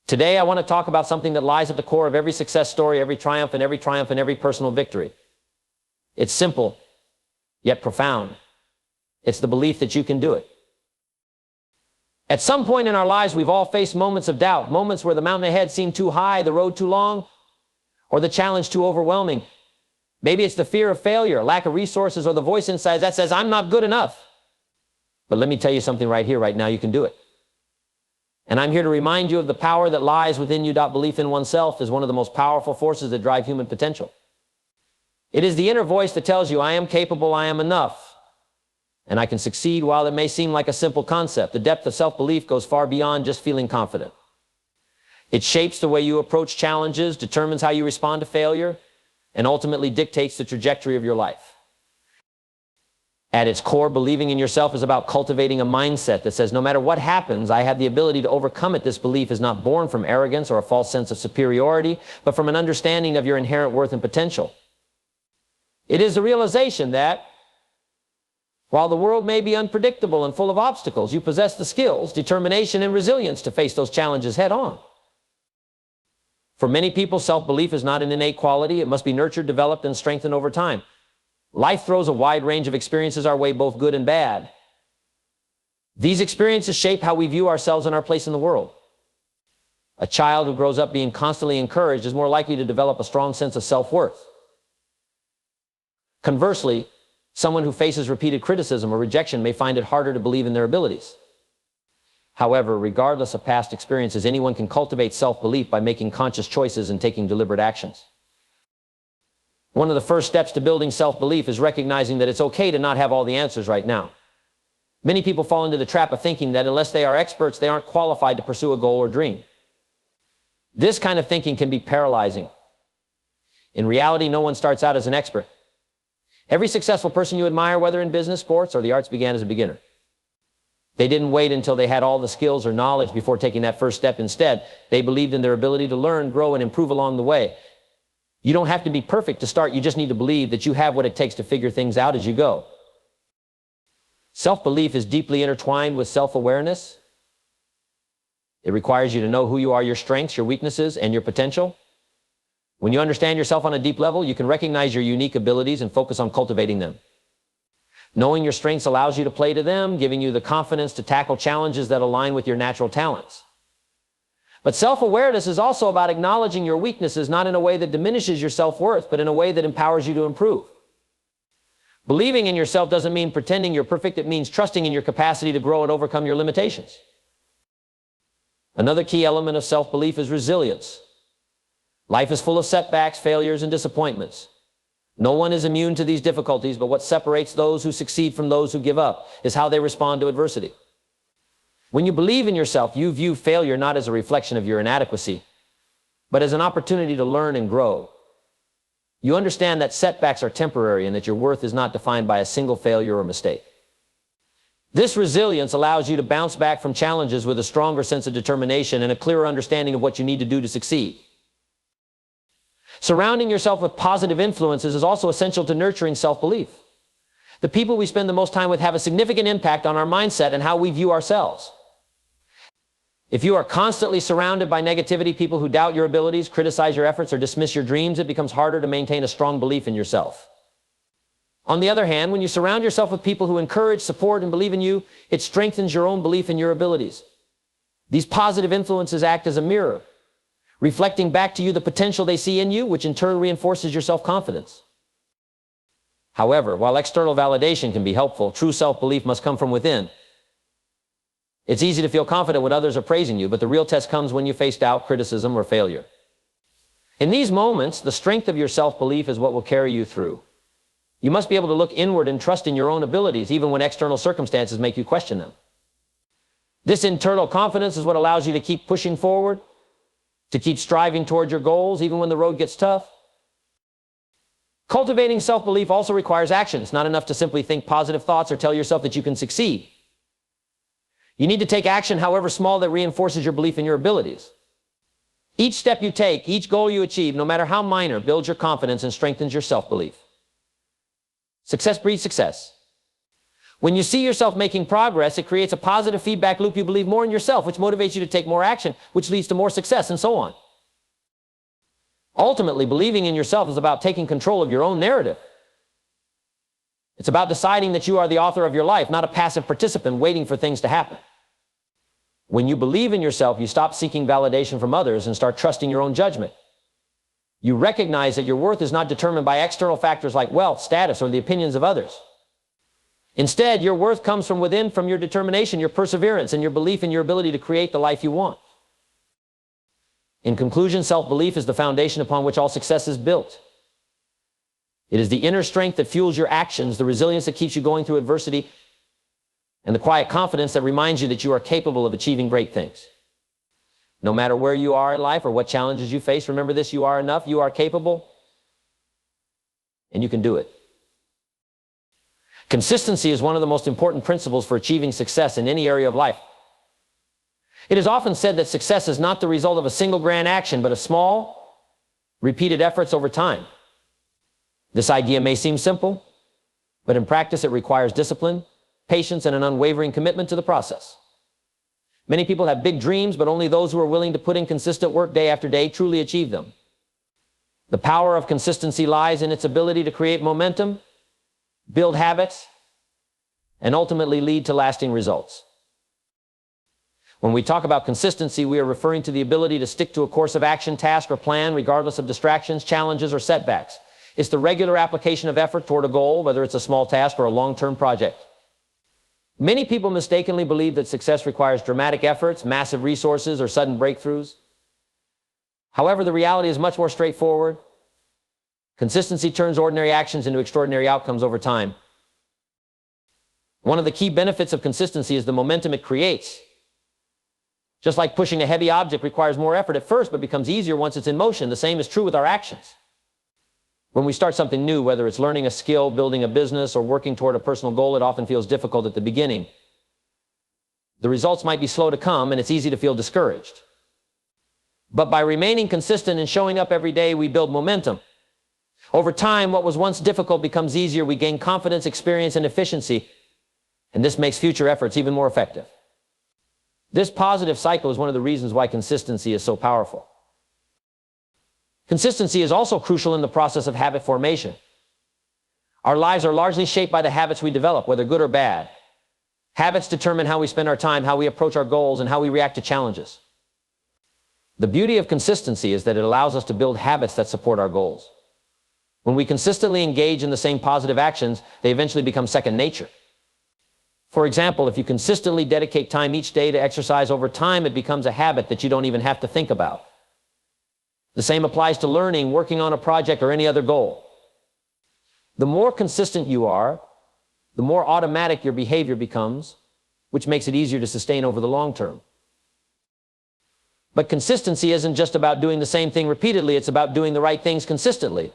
Today, I want to talk about something that lies at the core of every success story, every triumph, and every personal victory. It's simple, yet profound. It's the belief that you can do it. At some point in our lives, we've all faced moments of doubt, moments where the mountain ahead seemed too high, the road too long, or the challenge too overwhelming. Maybe it's the fear of failure, lack of resources, or the voice inside that says, I'm not good enough. But let me tell you something right here, right now, you can do it. And I'm here to remind you of the power that lies within you. Belief in oneself is one of the most powerful forces that drive human potential. It is the inner voice that tells you, I am capable, I am enough, and I can succeed. While it may seem like a simple concept, the depth of self-belief goes far beyond just feeling confident. It shapes the way you approach challenges, determines how you respond to failure, and ultimately dictates the trajectory of your life. At its core, believing in yourself is about cultivating a mindset that says, no matter what happens, I have the ability to overcome it. This belief is not born from arrogance or a false sense of superiority, but from an understanding of your inherent worth and potential. It is the realization that while the world may be unpredictable and full of obstacles, you possess the skills, determination, and resilience to face those challenges head on. For many people, self-belief is not an innate quality. It must be nurtured, developed, and strengthened over time. Life throws a wide range of experiences our way, both good and bad. These experiences shape how we view ourselves and our place in the world. A child who grows up being constantly encouraged is more likely to develop a strong sense of self-worth. Conversely, someone who faces repeated criticism or rejection may find it harder to believe in their abilities. However, regardless of past experiences, anyone can cultivate self-belief by making conscious choices and taking deliberate actions. One of the first steps to building self-belief is recognizing that it's okay to not have all the answers right now. Many people fall into the trap of thinking that unless they are experts, they aren't qualified to pursue a goal or dream. This kind of thinking can be paralyzing. In reality, no one starts out as an expert. Every successful person you admire, whether in business, sports, or the arts, began as a beginner. They didn't wait until they had all the skills or knowledge before taking that first step. Instead, they believed in their ability to learn, grow, and improve along the way. You don't have to be perfect to start. You just need to believe that you have what it takes to figure things out as you go. Self-belief is deeply intertwined with self-awareness. It requires you to know who you are, your strengths, your weaknesses, and your potential. When you understand yourself on a deep level, you can recognize your unique abilities and focus on cultivating them. Knowing your strengths allows you to play to them, giving you the confidence to tackle challenges that align with your natural talents. But self-awareness is also about acknowledging your weaknesses, not in a way that diminishes your self-worth, but in a way that empowers you to improve. Believing in yourself doesn't mean pretending you're perfect. It means trusting in your capacity to grow and overcome your limitations. Another key element of self-belief is resilience. Life is full of setbacks, failures, and disappointments. No one is immune to these difficulties, but what separates those who succeed from those who give up is how they respond to adversity. When you believe in yourself, you view failure not as a reflection of your inadequacy, but as an opportunity to learn and grow. You understand that setbacks are temporary and that your worth is not defined by a single failure or mistake. This resilience allows you to bounce back from challenges with a stronger sense of determination and a clearer understanding of what you need to do to succeed. Surrounding yourself with positive influences is also essential to nurturing self-belief. The people we spend the most time with have a significant impact on our mindset and how we view ourselves. If you are constantly surrounded by negativity, people who doubt your abilities, criticize your efforts, or dismiss your dreams, it becomes harder to maintain a strong belief in yourself. On the other hand, when you surround yourself with people who encourage, support, and believe in you, it strengthens your own belief in your abilities. These positive influences act as a mirror, reflecting back to you the potential they see in you, which in turn reinforces your self-confidence. However, while external validation can be helpful, true self-belief must come from within. It's easy to feel confident when others are praising you, but the real test comes when you face doubt, criticism, or failure. In these moments, the strength of your self-belief is what will carry you through. You must be able to look inward and trust in your own abilities, even when external circumstances make you question them. This internal confidence is what allows you to keep pushing forward, to keep striving toward your goals, even when the road gets tough. Cultivating self-belief also requires action. It's not enough to simply think positive thoughts or tell yourself that you can succeed. You need to take action, however small, that reinforces your belief in your abilities. Each step you take, each goal you achieve, no matter how minor, builds your confidence and strengthens your self-belief. Success breeds success. When you see yourself making progress, it creates a positive feedback loop. You believe more in yourself, which motivates you to take more action, which leads to more success, and so on. Ultimately, believing in yourself is about taking control of your own narrative. It's about deciding that you are the author of your life, not a passive participant waiting for things to happen. When you believe in yourself, you stop seeking validation from others and start trusting your own judgment. You recognize that your worth is not determined by external factors like wealth, status, or the opinions of others. Instead, your worth comes from within, from your determination, your perseverance, and your belief in your ability to create the life you want. In conclusion, self-belief is the foundation upon which all success is built. It is the inner strength that fuels your actions, the resilience that keeps you going through adversity, and the quiet confidence that reminds you that you are capable of achieving great things. No matter where you are in life or what challenges you face, remember this: you are enough, you are capable, and you can do it. Consistency is one of the most important principles for achieving success in any area of life. It is often said that success is not the result of a single grand action, but of small, repeated efforts over time. This idea may seem simple, but in practice it requires discipline, patience, and an unwavering commitment to the process. Many people have big dreams, but only those who are willing to put in consistent work day after day truly achieve them. The power of consistency lies in its ability to create momentum, build habits, and ultimately lead to lasting results. When we talk about consistency, we are referring to the ability to stick to a course of action, task, or plan, regardless of distractions, challenges, or setbacks. It's the regular application of effort toward a goal, whether it's a small task or a long-term project. Many people mistakenly believe that success requires dramatic efforts, massive resources, or sudden breakthroughs. However, the reality is much more straightforward. Consistency turns ordinary actions into extraordinary outcomes over time. One of the key benefits of consistency is the momentum it creates. Just like pushing a heavy object requires more effort at first, but becomes easier once it's in motion, the same is true with our actions. When we start something new, whether it's learning a skill, building a business, or working toward a personal goal, it often feels difficult at the beginning. The results might be slow to come, and it's easy to feel discouraged. But by remaining consistent and showing up every day, we build momentum. Over time, what was once difficult becomes easier. We gain confidence, experience, and efficiency, and this makes future efforts even more effective. This positive cycle is one of the reasons why consistency is so powerful. Consistency is also crucial in the process of habit formation. Our lives are largely shaped by the habits we develop, whether good or bad. Habits determine how we spend our time, how we approach our goals, and how we react to challenges. The beauty of consistency is that it allows us to build habits that support our goals. When we consistently engage in the same positive actions, they eventually become second nature. For example, if you consistently dedicate time each day to exercise, over time it becomes a habit that you don't even have to think about. The same applies to learning, working on a project, or any other goal. The more consistent you are, the more automatic your behavior becomes, which makes it easier to sustain over the long term. But consistency isn't just about doing the same thing repeatedly, it's about doing the right things consistently.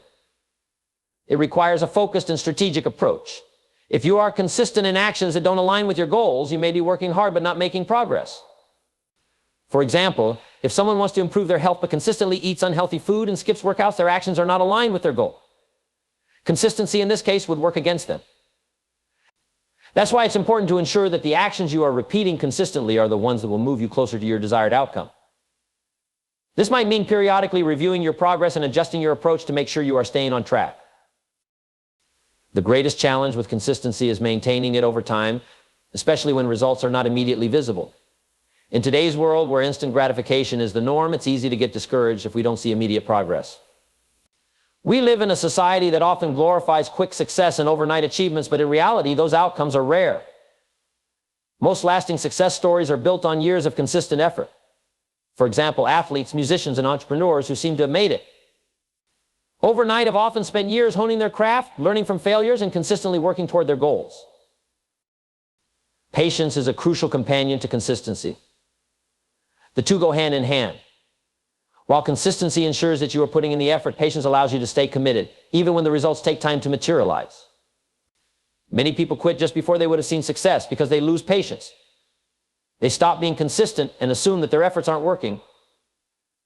It requires a focused and strategic approach. If you are consistent in actions that don't align with your goals, you may be working hard but not making progress. For example, if someone wants to improve their health but consistently eats unhealthy food and skips workouts, their actions are not aligned with their goal. Consistency in this case would work against them. That's why it's important to ensure that the actions you are repeating consistently are the ones that will move you closer to your desired outcome. This might mean periodically reviewing your progress and adjusting your approach to make sure you are staying on track. The greatest challenge with consistency is maintaining it over time, especially when results are not immediately visible. In today's world, where instant gratification is the norm, it's easy to get discouraged if we don't see immediate progress. We live in a society that often glorifies quick success and overnight achievements, but in reality, those outcomes are rare. Most lasting success stories are built on years of consistent effort. For example, athletes, musicians, and entrepreneurs who seem to have made it overnight have often spent years honing their craft, learning from failures, and consistently working toward their goals. Patience is a crucial companion to consistency. The two go hand in hand. While consistency ensures that you are putting in the effort, patience allows you to stay committed, even when the results take time to materialize. Many people quit just before they would have seen success because they lose patience. They stop being consistent and assume that their efforts aren't working,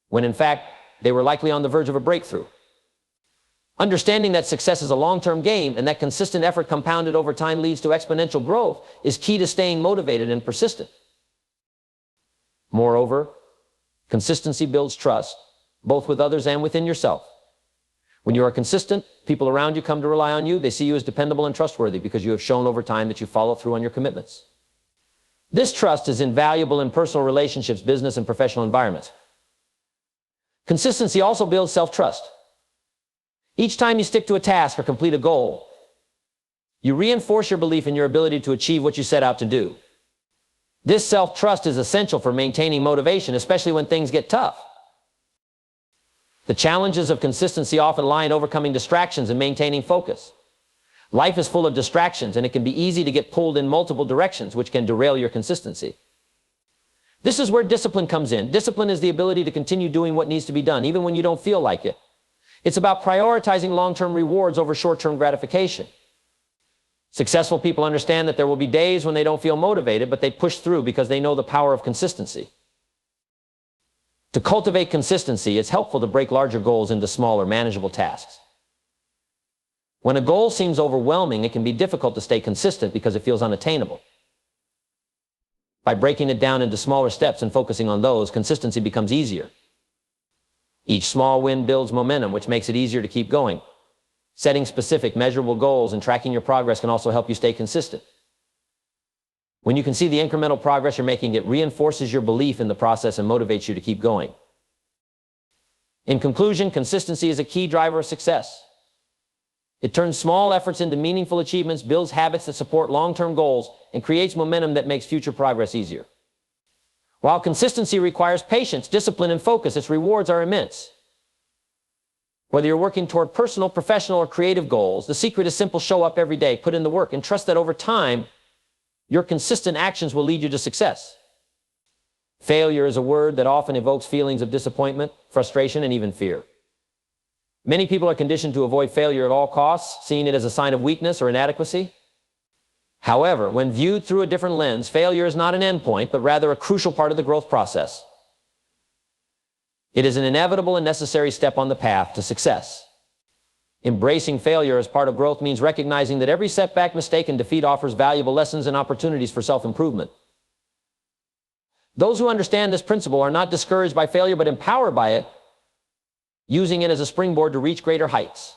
when in fact, they were likely on the verge of a breakthrough. Understanding that success is a long-term game and that consistent effort compounded over time leads to exponential growth is key to staying motivated and persistent. Moreover, consistency builds trust, both with others and within yourself. When you are consistent, people around you come to rely on you. They see you as dependable and trustworthy because you have shown over time that you follow through on your commitments. This trust is invaluable in personal relationships, business, and professional environments. Consistency also builds self-trust. Each time you stick to a task or complete a goal, you reinforce your belief in your ability to achieve what you set out to do. This self-trust is essential for maintaining motivation, especially when things get tough. The challenges of consistency often lie in overcoming distractions and maintaining focus. Life is full of distractions, and it can be easy to get pulled in multiple directions, which can derail your consistency. This is where discipline comes in. Discipline is the ability to continue doing what needs to be done, even when you don't feel like it. It's about prioritizing long-term rewards over short-term gratification. Successful people understand that there will be days when they don't feel motivated, but they push through because they know the power of consistency. To cultivate consistency, it's helpful to break larger goals into smaller, manageable tasks. When a goal seems overwhelming, it can be difficult to stay consistent because it feels unattainable. By breaking it down into smaller steps and focusing on those, consistency becomes easier. Each small win builds momentum, which makes it easier to keep going. Setting specific, measurable goals and tracking your progress can also help you stay consistent. When you can see the incremental progress you're making, it reinforces your belief in the process and motivates you to keep going. In conclusion, consistency is a key driver of success. It turns small efforts into meaningful achievements, builds habits that support long-term goals, and creates momentum that makes future progress easier. While consistency requires patience, discipline, and focus, its rewards are immense. Whether you're working toward personal, professional, or creative goals, the secret is simple: show up every day, put in the work, and trust that over time, your consistent actions will lead you to success. Failure is a word that often evokes feelings of disappointment, frustration, and even fear. Many people are conditioned to avoid failure at all costs, seeing it as a sign of weakness or inadequacy. However, when viewed through a different lens, failure is not an endpoint, but rather a crucial part of the growth process. It is an inevitable and necessary step on the path to success. Embracing failure as part of growth means recognizing that every setback, mistake, and defeat offers valuable lessons and opportunities for self-improvement. Those who understand this principle are not discouraged by failure, but empowered by it, using it as a springboard to reach greater heights.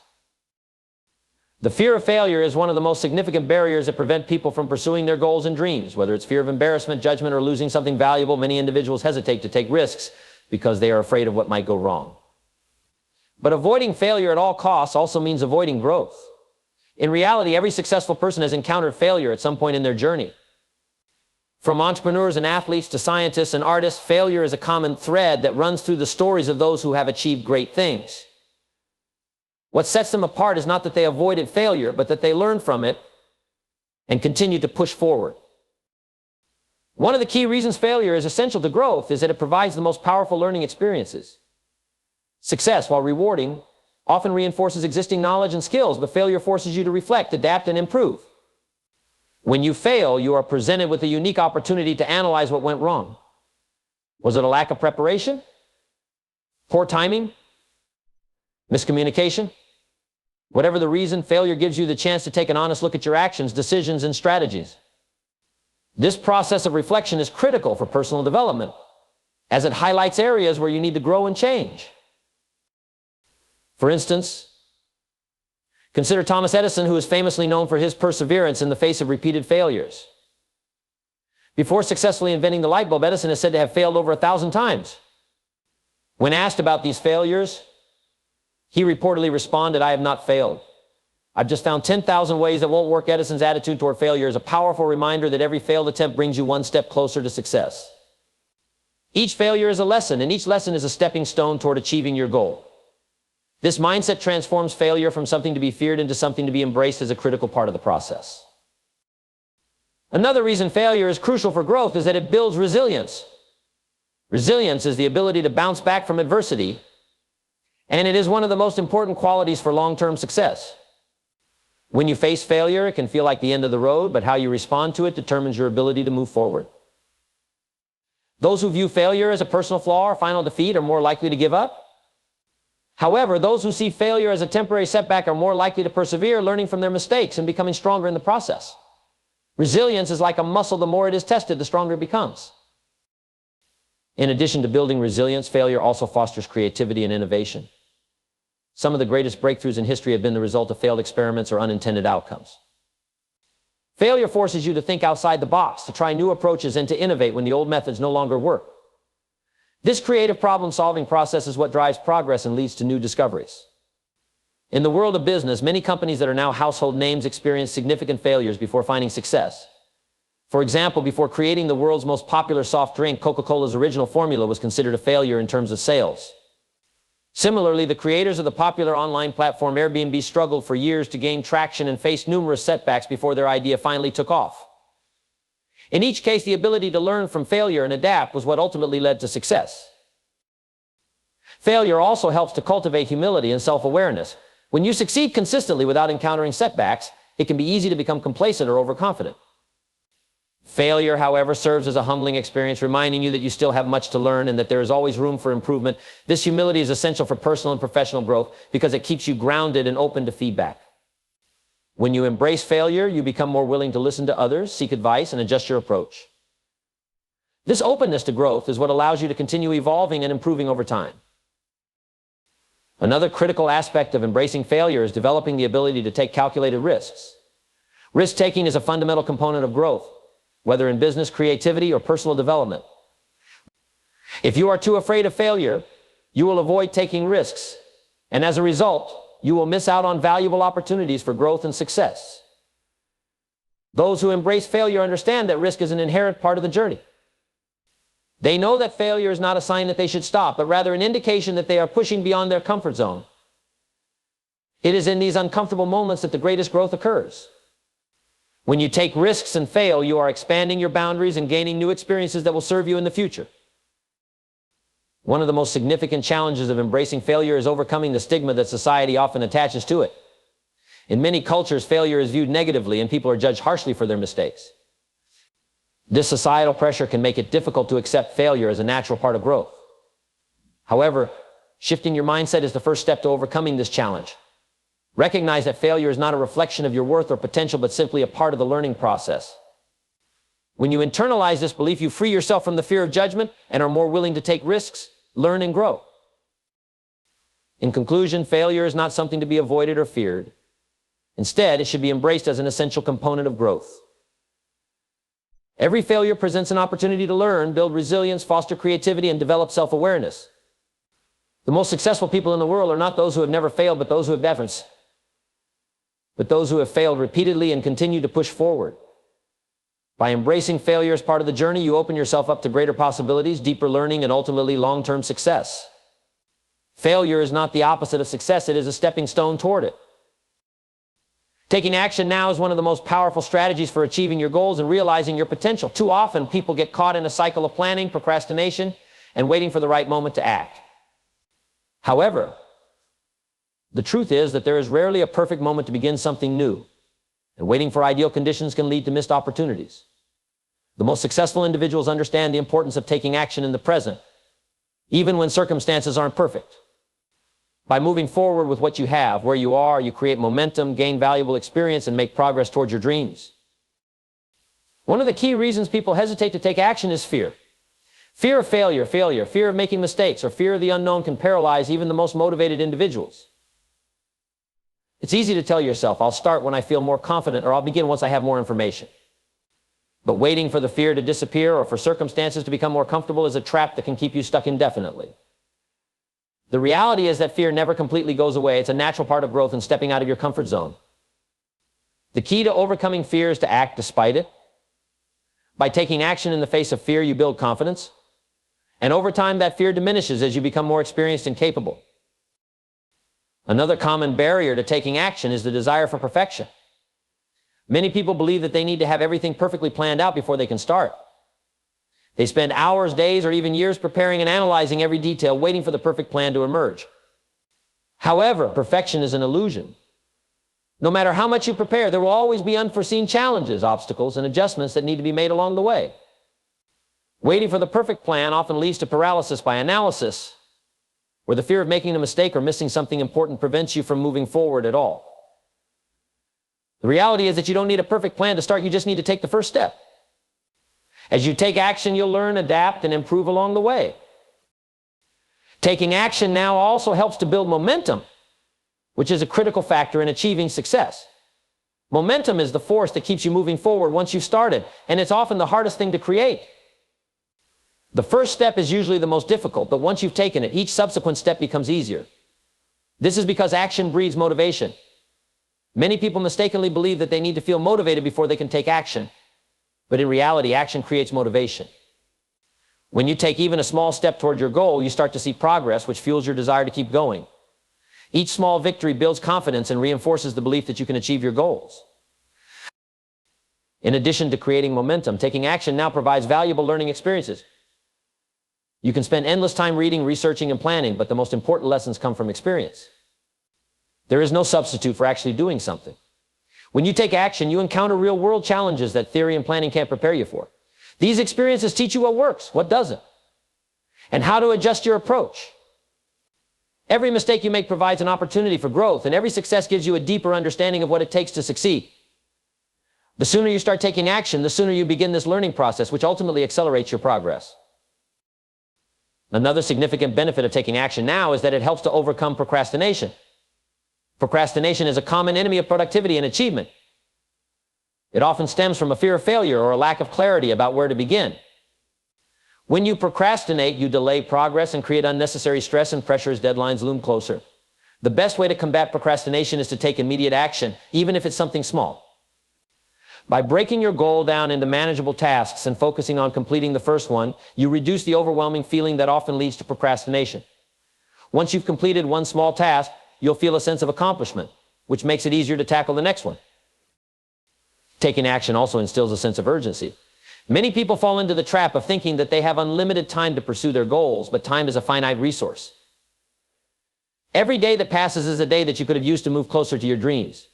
The fear of failure is one of the most significant barriers that prevent people from pursuing their goals and dreams. Whether it's fear of embarrassment, judgment, or losing something valuable, many individuals hesitate to take risks because they are afraid of what might go wrong. But avoiding failure at all costs also means avoiding growth. In reality, every successful person has encountered failure at some point in their journey. From entrepreneurs and athletes to scientists and artists, failure is a common thread that runs through the stories of those who have achieved great things. What sets them apart is not that they avoided failure, but that they learned from it and continued to push forward. One of the key reasons failure is essential to growth is that it provides the most powerful learning experiences. Success, while rewarding, often reinforces existing knowledge and skills, but failure forces you to reflect, adapt, and improve. When you fail, you are presented with a unique opportunity to analyze what went wrong. Was it a lack of preparation? Poor timing? Miscommunication? Whatever the reason, failure gives you the chance to take an honest look at your actions, decisions, and strategies. This process of reflection is critical for personal development, as it highlights areas where you need to grow and change. For instance, consider Thomas Edison, who is famously known for his perseverance in the face of repeated failures. Before successfully inventing the light bulb, Edison is said to have failed over 1,000 times. When asked about these failures, he reportedly responded, "I have not failed. I've just found 10,000 ways that won't work." Edison's attitude toward failure is a powerful reminder that every failed attempt brings you one step closer to success. Each failure is a lesson, and each lesson is a stepping stone toward achieving your goal. This mindset transforms failure from something to be feared into something to be embraced as a critical part of the process. Another reason failure is crucial for growth is that it builds resilience. Resilience is the ability to bounce back from adversity, and it is one of the most important qualities for long-term success. When you face failure, it can feel like the end of the road, but how you respond to it determines your ability to move forward. Those who view failure as a personal flaw or final defeat are more likely to give up. However, those who see failure as a temporary setback are more likely to persevere, learning from their mistakes and becoming stronger in the process. Resilience is like a muscle. The more it is tested, the stronger it becomes. In addition to building resilience, failure also fosters creativity and innovation. Some of the greatest breakthroughs in history have been the result of failed experiments or unintended outcomes. Failure forces you to think outside the box, to try new approaches, and to innovate when the old methods no longer work. This creative problem-solving process is what drives progress and leads to new discoveries. In the world of business, many companies that are now household names experienced significant failures before finding success. For example, before creating the world's most popular soft drink, Coca-Cola's original formula was considered a failure in terms of sales. Similarly, the creators of the popular online platform Airbnb struggled for years to gain traction and faced numerous setbacks before their idea finally took off. In each case, the ability to learn from failure and adapt was what ultimately led to success. Failure also helps to cultivate humility and self-awareness. When you succeed consistently without encountering setbacks, it can be easy to become complacent or overconfident. Failure, however, serves as a humbling experience, reminding you that you still have much to learn and that there is always room for improvement. This humility is essential for personal and professional growth because it keeps you grounded and open to feedback. When you embrace failure, you become more willing to listen to others, seek advice, and adjust your approach. This openness to growth is what allows you to continue evolving and improving over time. Another critical aspect of embracing failure is developing the ability to take calculated risks. Risk-taking is a fundamental component of growth, whether in business, creativity, or personal development. If you are too afraid of failure, you will avoid taking risks, and as a result, you will miss out on valuable opportunities for growth and success. Those who embrace failure understand that risk is an inherent part of the journey. They know that failure is not a sign that they should stop, but rather an indication that they are pushing beyond their comfort zone. It is in these uncomfortable moments that the greatest growth occurs. When you take risks and fail, you are expanding your boundaries and gaining new experiences that will serve you in the future. One of the most significant challenges of embracing failure is overcoming the stigma that society often attaches to it. In many cultures, failure is viewed negatively and people are judged harshly for their mistakes. This societal pressure can make it difficult to accept failure as a natural part of growth. However, shifting your mindset is the first step to overcoming this challenge. Recognize that failure is not a reflection of your worth or potential, but simply a part of the learning process. When you internalize this belief, you free yourself from the fear of judgment and are more willing to take risks, learn, and grow. In conclusion, failure is not something to be avoided or feared. Instead, it should be embraced as an essential component of growth. Every failure presents an opportunity to learn, build resilience, foster creativity, and develop self-awareness. The most successful people in the world are not those who have never failed, but those who have failed repeatedly and continue to push forward. By embracing failure as part of the journey, you open yourself up to greater possibilities, deeper learning, and ultimately long-term success. Failure is not the opposite of success, it is a stepping stone toward it. Taking action now is one of the most powerful strategies for achieving your goals and realizing your potential. Too often, people get caught in a cycle of planning, procrastination, and waiting for the right moment to act. However, the truth is that there is rarely a perfect moment to begin something new, and waiting for ideal conditions can lead to missed opportunities. The most successful individuals understand the importance of taking action in the present, even when circumstances aren't perfect. By moving forward with what you have, where you are, you create momentum, gain valuable experience, and make progress towards your dreams. One of the key reasons people hesitate to take action is fear. Fear of failure, fear of making mistakes, or fear of the unknown can paralyze even the most motivated individuals. It's easy to tell yourself, I'll start when I feel more confident, or I'll begin once I have more information. But waiting for the fear to disappear or for circumstances to become more comfortable is a trap that can keep you stuck indefinitely. The reality is that fear never completely goes away. It's a natural part of growth and stepping out of your comfort zone. The key to overcoming fear is to act despite it. By taking action in the face of fear, you build confidence. And over time, that fear diminishes as you become more experienced and capable. Another common barrier to taking action is the desire for perfection. Many people believe that they need to have everything perfectly planned out before they can start. They spend hours, days, or even years preparing and analyzing every detail, waiting for the perfect plan to emerge. However, perfection is an illusion. No matter how much you prepare, there will always be unforeseen challenges, obstacles, and adjustments that need to be made along the way. Waiting for the perfect plan often leads to paralysis by analysis, where the fear of making a mistake or missing something important prevents you from moving forward at all. The reality is that you don't need a perfect plan to start, you just need to take the first step. As you take action, you'll learn, adapt, and improve along the way. Taking action now also helps to build momentum, which is a critical factor in achieving success. Momentum is the force that keeps you moving forward once you've started, and it's often the hardest thing to create. The first step is usually the most difficult, but once you've taken it, each subsequent step becomes easier. This is because action breeds motivation. Many people mistakenly believe that they need to feel motivated before they can take action. But in reality, action creates motivation. When you take even a small step toward your goal, you start to see progress, which fuels your desire to keep going. Each small victory builds confidence and reinforces the belief that you can achieve your goals. In addition to creating momentum, taking action now provides valuable learning experiences. You can spend endless time reading, researching, and planning, but the most important lessons come from experience. There is no substitute for actually doing something. When you take action, you encounter real-world challenges that theory and planning can't prepare you for. These experiences teach you what works, what doesn't, and how to adjust your approach. Every mistake you make provides an opportunity for growth, and every success gives you a deeper understanding of what it takes to succeed. The sooner you start taking action, the sooner you begin this learning process, which ultimately accelerates your progress. Another significant benefit of taking action now is that it helps to overcome procrastination. Procrastination is a common enemy of productivity and achievement. It often stems from a fear of failure or a lack of clarity about where to begin. When you procrastinate, you delay progress and create unnecessary stress and pressure as deadlines loom closer. The best way to combat procrastination is to take immediate action, even if it's something small. By breaking your goal down into manageable tasks and focusing on completing the first one, you reduce the overwhelming feeling that often leads to procrastination. Once you've completed one small task, you'll feel a sense of accomplishment, which makes it easier to tackle the next one. Taking action also instills a sense of urgency. Many people fall into the trap of thinking that they have unlimited time to pursue their goals, but time is a finite resource. Every day that passes is a day that you could have used to move closer to your dreams.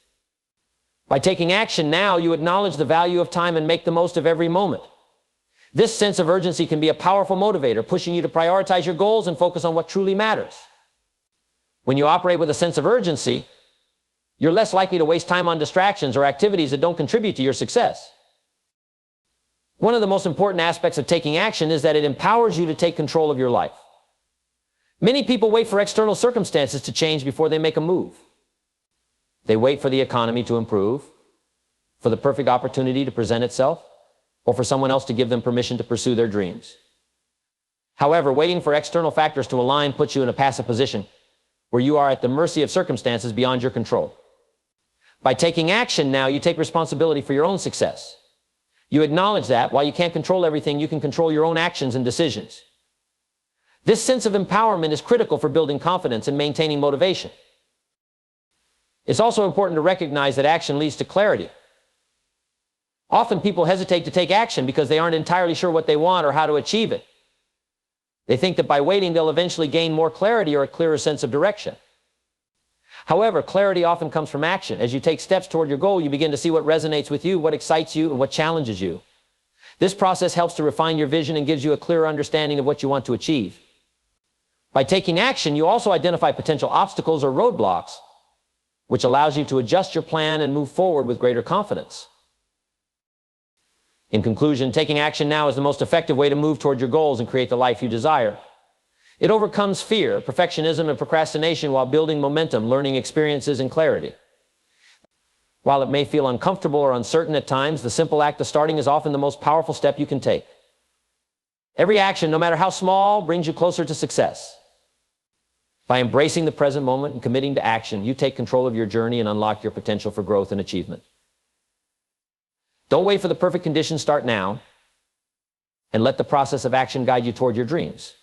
By taking action now, you acknowledge the value of time and make the most of every moment. This sense of urgency can be a powerful motivator, pushing you to prioritize your goals and focus on what truly matters. When you operate with a sense of urgency, you're less likely to waste time on distractions or activities that don't contribute to your success. One of the most important aspects of taking action is that it empowers you to take control of your life. Many people wait for external circumstances to change before they make a move. They wait for the economy to improve, for the perfect opportunity to present itself, or for someone else to give them permission to pursue their dreams. However, waiting for external factors to align puts you in a passive position where you are at the mercy of circumstances beyond your control. By taking action now, you take responsibility for your own success. You acknowledge that while you can't control everything, you can control your own actions and decisions. This sense of empowerment is critical for building confidence and maintaining motivation. It's also important to recognize that action leads to clarity. Often people hesitate to take action because they aren't entirely sure what they want or how to achieve it. They think that by waiting, they'll eventually gain more clarity or a clearer sense of direction. However, clarity often comes from action. As you take steps toward your goal, you begin to see what resonates with you, what excites you, and what challenges you. This process helps to refine your vision and gives you a clearer understanding of what you want to achieve. By taking action, you also identify potential obstacles or roadblocks, which allows you to adjust your plan and move forward with greater confidence. In conclusion, taking action now is the most effective way to move toward your goals and create the life you desire. It overcomes fear, perfectionism, and procrastination while building momentum, learning experiences, and clarity. While it may feel uncomfortable or uncertain at times, the simple act of starting is often the most powerful step you can take. Every action, no matter how small, brings you closer to success. By embracing the present moment and committing to action, you take control of your journey and unlock your potential for growth and achievement. Don't wait for the perfect conditions, start now, and let the process of action guide you toward your dreams.